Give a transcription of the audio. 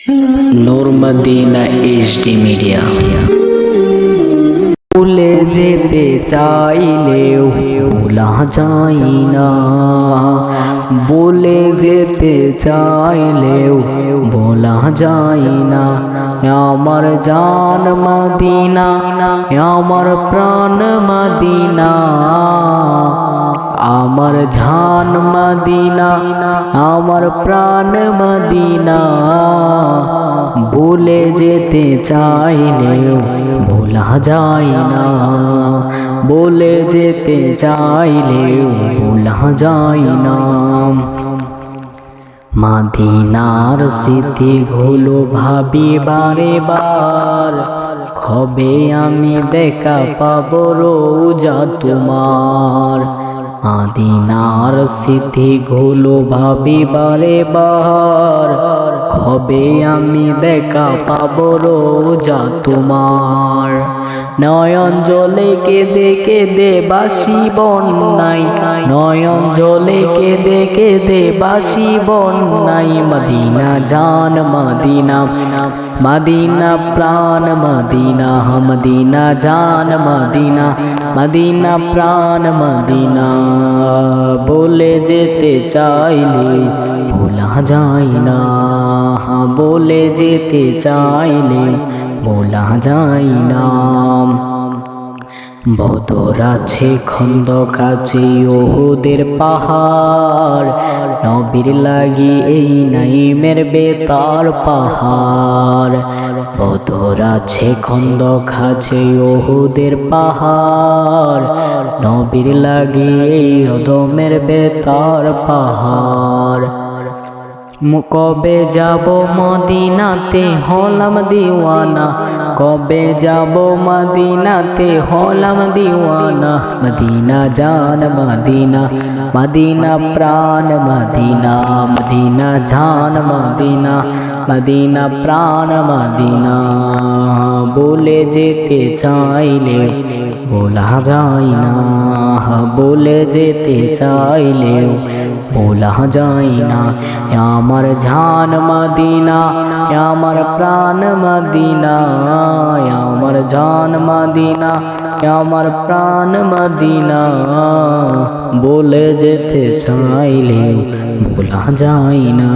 নূর Medina HD media. ভুলে যেতে চাইলেও ভোলা যায় না, বলে যেতে চাইলেও বলা যায় না। আমার জান মদিনা, আমার প্রাণ মদিনা, আমার জান মদিনা, আমার প্রাণ মদিনা। ভুলে যেতে চাইলেও ভোলা যায় না, বলে যেতে চাইলেও ভোলা যায় না। মদিনার স্মৃতিগুলো ভাবি বারে বার, কবে আমি দেখা পাবো রোজা তোমার। মদিনার স্মৃতিগুলো ভাবি বারে বার, কবে আমি দেখা পাবো রোজা তোমার। নয়ন জলে কেঁদে কেঁদে বাসি বন্যাই, নয়ন জলে কেঁদে কেঁদে বাসি বন্যাই। মদিনা জান মদিনা, মদিনা প্রাণ মদিনা, মদিনা জান মদিনা, মদিনা প্রাণ মদিনা। বলে যেতে চাইলে ভোলা যায় না, বলে যেতে চাইলে বলা যায় না। বদর আছে, খন্দক আছে, ওহুদের পাহাড়, নবীর লাগি এই নাইমের বেতার পাহাড়। বদর আছে, খন্দক আছে, ওহুদের পাহাড়, নবীর লাগি এই অদমের বেতার পাহাড়। কবে যাব মদিনাতে হলাম দিওয়ানা, কবে যাব মদিনাতে হলাম দিওয়ানা। মদিনা জান মদিনা, মদিনা প্রাণ মদিনা, মদিনা জান মদিনা, মদিনা প্রাণ মদিনা। বলে যেতে চাইলে বলা যায় না, বলে যেতে চাইলেও বলা যায় না। আমার জান মদিনা, আমার প্রাণ মদিনা, আমার জান মদিনা, আমার প্রাণ মদিনা। বলে যেতে চাইলেও বলা যায় না।